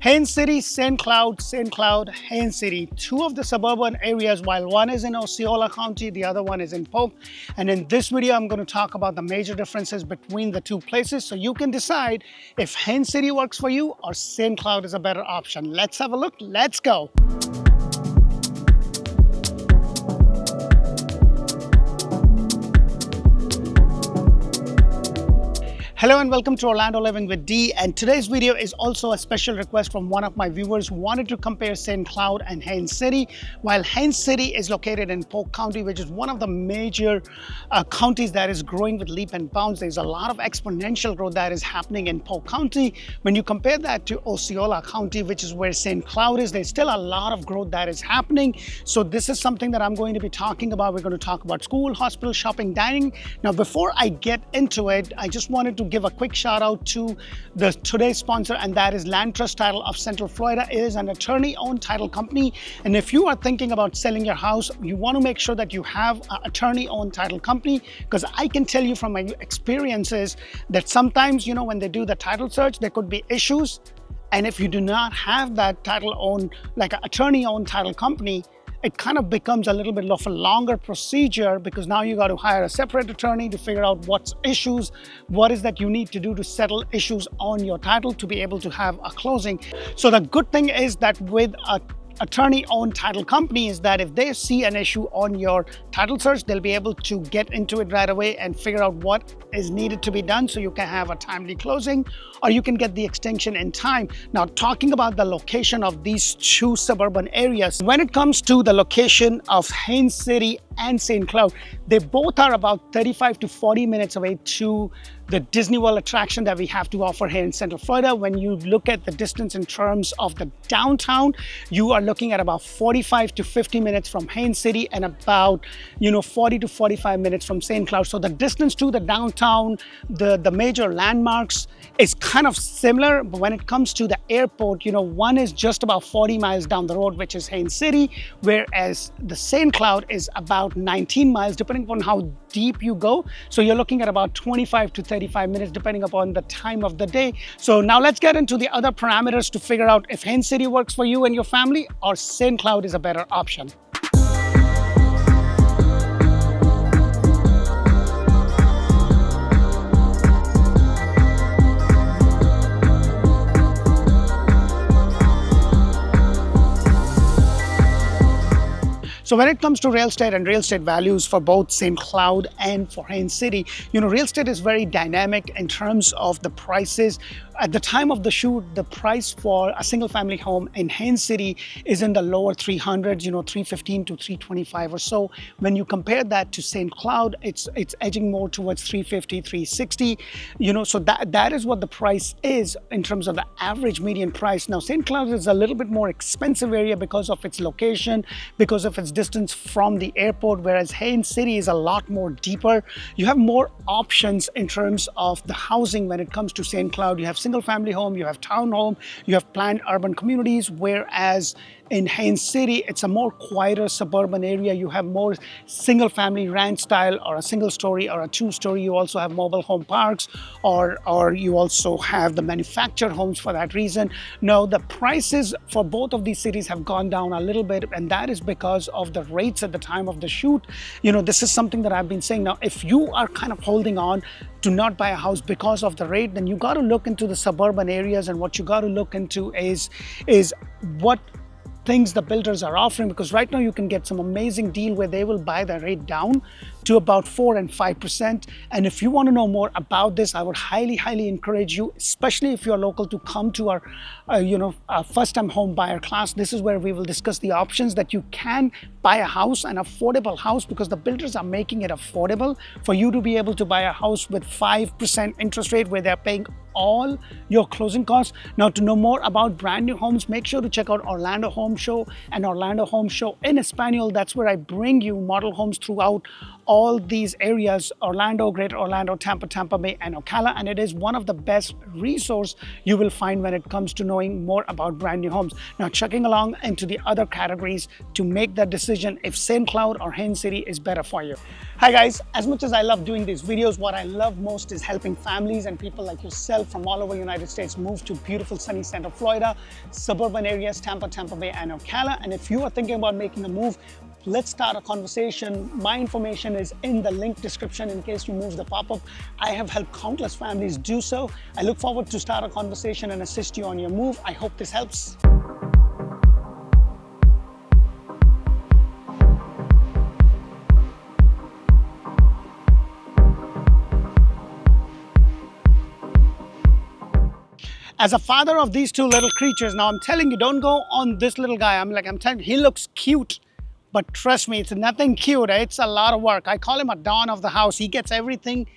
Haines City, St. Cloud, Haines City. Two of the suburban areas, while one is in Osceola County, the other one is in Polk. And in this video, I'm going to talk about the major differences between the two places so you can decide if Haines City works for you or St. Cloud is a better option. Let's have a look. Let's go. Hello and welcome to Orlando Living with D, and today's video is also a special request from one of my viewers who wanted to compare St. Cloud and Haines City. While Haines City is located in Polk County, which is one of the major counties that is growing with leap and bounds, there's a lot of exponential growth that is happening in Polk County. When you compare that to Osceola County, which is where St. Cloud is, there's still a lot of growth that is happening. So this is something that I'm going to be talking about. We're going to talk about school, hospital, shopping, dining. Now, before I get into it, I just wanted to give a quick shout out to today's sponsor, and that is Land Trust Title of Central Florida. It is an attorney-owned title company, and if you are thinking about selling your house, you want to make sure that you have an attorney-owned title company, because I can tell you from my experiences that sometimes, when they do the title search, there could be issues, and if you do not have that title-owned, like an attorney-owned title company, it kind of becomes a little bit of a longer procedure, because now you got to hire a separate attorney to figure out what's issues, what is that you need to do to settle issues on your title to be able to have a closing. So the good thing is that with a attorney-owned title company is that if they see an issue on your title search, they'll be able to get into it right away and figure out what is needed to be done so you can have a timely closing, or you can get the extension in time. Now, talking about the location of these two suburban areas, when it comes to the location of Haines City and St. Cloud, they both are about 35 to 40 minutes away to the Disney World attraction that we have to offer here in Central Florida. When you look at the distance in terms of the downtown, you are looking at about 45 to 50 minutes from Haines City and about 40 to 45 minutes from St. Cloud. So the distance to the downtown, the major landmarks is kind of similar, but when it comes to the airport, one is just about 40 miles down the road, which is Haines City, whereas the St. Cloud is about 19 miles, depending upon how deep you go. So you're looking at about 25 to 35 minutes, depending upon the time of the day. So now let's get into the other parameters to figure out if Haines City works for you and your family or St. Cloud is a better option. So when it comes to real estate and real estate values for both St. Cloud and for Haines City, real estate is very dynamic in terms of the prices. At the time of the shoot, the price for a single family home in Haines City is in the lower 300s, 315 to 325 or so. When you compare that to St. Cloud, it's edging more towards 350, 360, so that is what the price is in terms of the average median price. Now, St. Cloud is a little bit more expensive area because of its location, because of its distance from the airport, whereas Haines City is a lot more deeper. You have more options in terms of the housing when it comes to St. Cloud. You have single family home, you have townhome, you have planned urban communities, whereas in Haines City, it's a more quieter suburban area. You have more single family ranch style, or a single story or a two-story. You also have mobile home parks, or you also have the manufactured homes for that reason. Now, the prices for both of these cities have gone down a little bit, and that is because of the rates at the time of the shoot. This is something that I've been saying. Now, if you are kind of holding on to not buy a house because of the rate, then you got to look into the suburban areas, and what you got to look into is what things the builders are offering, because right now you can get some amazing deal where they will buy the rate down to about 4 and 5%. And if you want to know more about this, I would highly encourage you, especially if you're local, to come to our first-time home buyer class. This is where we will discuss the options that you can buy a house, an affordable house, because the builders are making it affordable for you to be able to buy a house with 5% interest rate, where they're paying all your closing costs. Now, to know more about brand new homes, make sure to check out Orlando Home Show and Orlando Home Show in Espanol. That's where I bring you model homes throughout all these areas: Orlando, Greater Orlando, Tampa, Tampa Bay, and Ocala. And it is one of the best resource you will find when it comes to knowing more about brand new homes. Now, checking along into the other categories to make that decision if St. Cloud or Haines City is better for you. Hi guys, as much as I love doing these videos, what I love most is helping families and people like yourself from all over the United States move to beautiful sunny Central Florida, suburban areas, Tampa, Tampa Bay, and Ocala. And if you are thinking about making a move, let's start a conversation. My information is in the link description in case you move the pop-up. I have helped countless families do so. I look forward to start a conversation and assist you on your move. I hope this helps. As a father of these two little creatures, now I'm telling you, don't go on this little guy. I'm telling you, he looks cute, but trust me, it's nothing cute. It's a lot of work. I call him a don of the house. He gets everything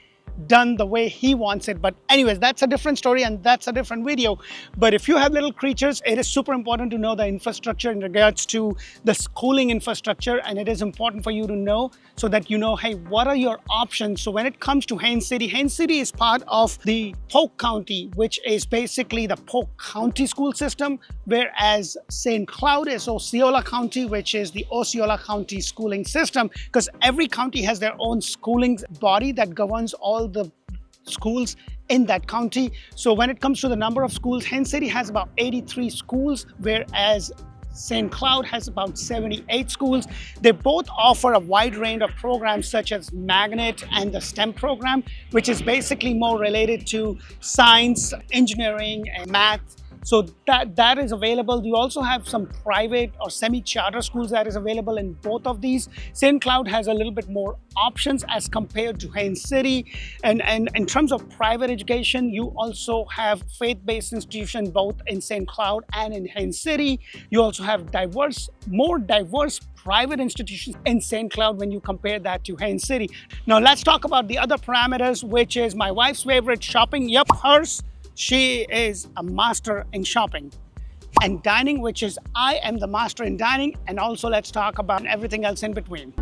done the way he wants it. But anyways, that's a different story and that's a different video. But if you have little creatures, it is super important to know the infrastructure in regards to the schooling infrastructure, and it is important for you to know so that you know, hey, what are your options? So when it comes to Haines City is part of the Polk County, which is basically the Polk County school system, whereas St. Cloud is Osceola County, which is the Osceola County schooling system, because every county has their own schooling body that governs all the schools in that county. So when it comes to the number of schools, Haines City has about 83 schools, whereas St. Cloud has about 78 schools. They both offer a wide range of programs such as Magnet and the STEM program, which is basically more related to science, engineering, and math. So that is available. You also have some private or semi-charter schools that is available in both of these. St. Cloud has a little bit more options as compared to Haines City. And in terms of private education, you also have faith-based institutions both in St. Cloud and in Haines City. You also have more diverse private institutions in St. Cloud when you compare that to Haines City. Now let's talk about the other parameters, which is my wife's favorite: shopping. Yep, hers. She is a master in shopping. And dining, which is I am the master in dining. And also let's talk about everything else in between.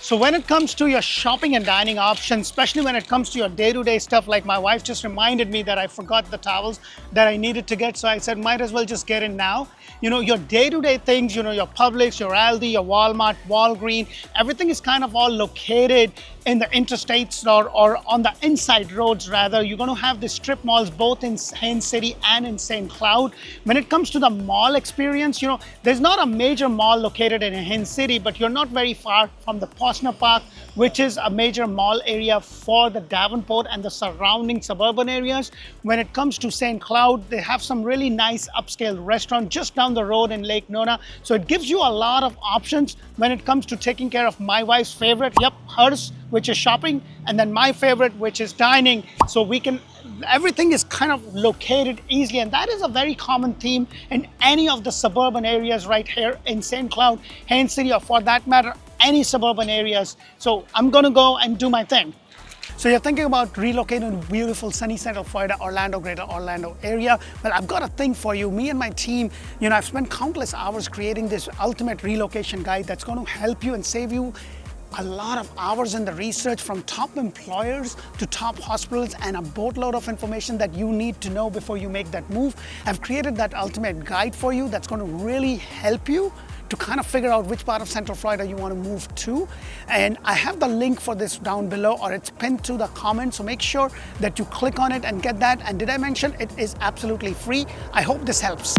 So when it comes to your shopping and dining options, especially when it comes to your day-to-day stuff, like my wife just reminded me that I forgot the towels that I needed to get. So I said, might as well just get in now. You know, your day-to-day things, you know, your Publix, your Aldi, your Walmart, Walgreens, everything is kind of all located in the interstates or on the inside roads rather. You're going to have the strip malls both in Haines City and in St. Cloud. When it comes to the mall experience, you know, there's not a major mall located in Haines City, but you're not very far from the Posner Park, which is a major mall area for the Davenport and the surrounding suburban areas. When it comes to St. Cloud, they have some really nice upscale restaurant just down the road in Lake Nona. So it gives you a lot of options when it comes to taking care of my wife's favorite, yep, hers, which is shopping, and then my favorite, which is dining. So everything is kind of located easily, and that is a very common theme in any of the suburban areas right here in St. Cloud, Haines City, or for that matter, any suburban areas. So I'm gonna go and do my thing. So you're thinking about relocating to beautiful sunny Central Florida, Orlando, Greater Orlando area. Well, I've got a thing for you. Me and my team, you know, I've spent countless hours creating this ultimate relocation guide that's going to help you and save you a lot of hours in the research, from top employers to top hospitals, and a boatload of information that you need to know before you make that move. I've created that ultimate guide for you that's going to really help you to kind of figure out which part of Central Florida you want to move to. And I have the link for this down below, or it's pinned to the comment. So make sure that you click on it and get that. And did I mention it is absolutely free? I hope this helps.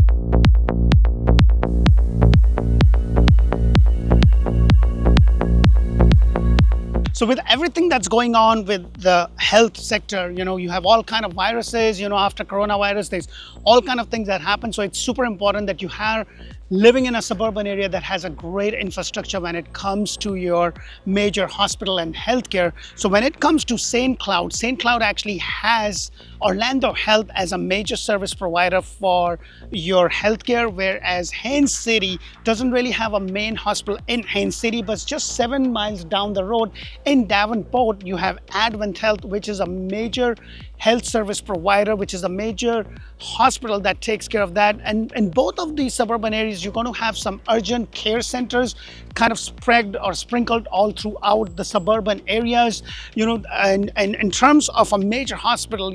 So with everything that's going on with the health sector, you know, you have all kind of viruses, you know, after coronavirus, there's all kind of things that happen. So it's super important that you have living in a suburban area that has a great infrastructure when it comes to your major hospital and healthcare. So when it comes to St. Cloud actually has Orlando Health as a major service provider for your healthcare, whereas Haines City doesn't really have a main hospital in Haines City, but just 7 miles down the road in Davenport, you have Advent Health, which is a major health service provider, which is a major hospital that takes care of that. And in both of these suburban areas, you're going to have some urgent care centers kind of spread or sprinkled all throughout the suburban areas. And in terms of a major hospital,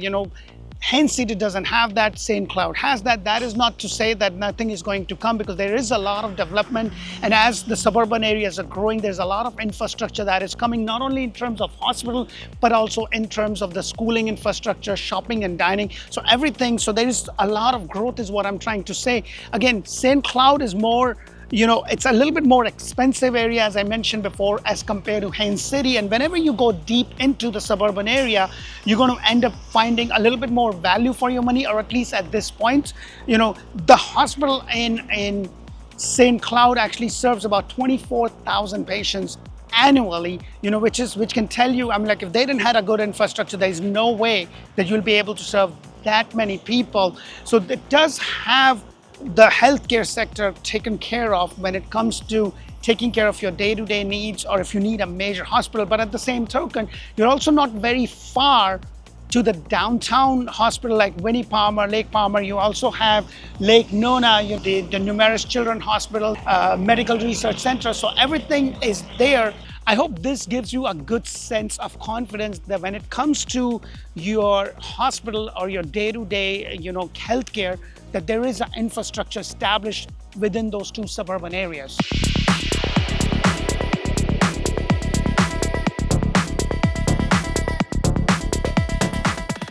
Haines City doesn't have that. St. Cloud has that. That is not to say that nothing is going to come, because there is a lot of development. And as the suburban areas are growing, there's a lot of infrastructure that is coming, not only in terms of hospital, but also in terms of the schooling infrastructure, shopping and dining. So everything. So there is a lot of growth is what I'm trying to say. Again, St. Cloud is more, it's a little bit more expensive area, as I mentioned before, as compared to Haines City. And whenever you go deep into the suburban area, you're going to end up finding a little bit more value for your money, or at least at this point. The hospital in St. Cloud actually serves about 24,000 patients annually, which can tell you, like, if they didn't have a good infrastructure, there's no way that you'll be able to serve that many people. So it does have the healthcare sector taken care of when it comes to taking care of your day-to-day needs, or if you need a major hospital. But at the same token, you're also not very far to the downtown hospital like Winnie Palmer, Lake Palmer. You also have Lake Nona, the Numerous Children Hospital, Medical Research Center. So everything is there. I hope this gives you a good sense of confidence that when it comes to your hospital or your day-to-day, healthcare, that there is an infrastructure established within those two suburban areas.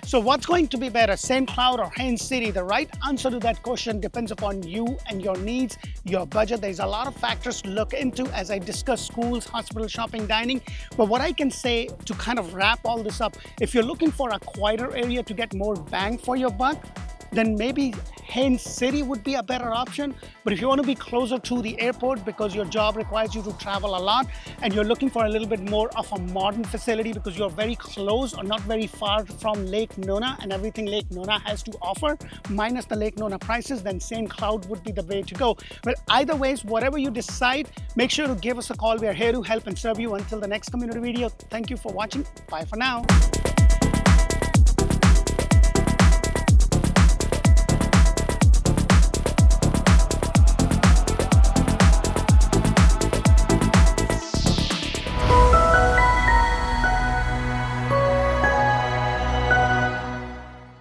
So what's going to be better, St. Cloud or Haines City? The right answer to that question depends upon you and your needs, your budget. There's a lot of factors to look into as I discuss schools, hospital, shopping, dining. But what I can say to kind of wrap all this up, if you're looking for a quieter area to get more bang for your buck, then maybe Haines City would be a better option. But if you want to be closer to the airport because your job requires you to travel a lot, and you're looking for a little bit more of a modern facility because you're very close or not very far from Lake Nona and everything Lake Nona has to offer, minus the Lake Nona prices, then St. Cloud would be the way to go. Well, either ways, whatever you decide, make sure to give us a call. We are here to help and serve you. Until the next community video, thank you for watching. Bye for now.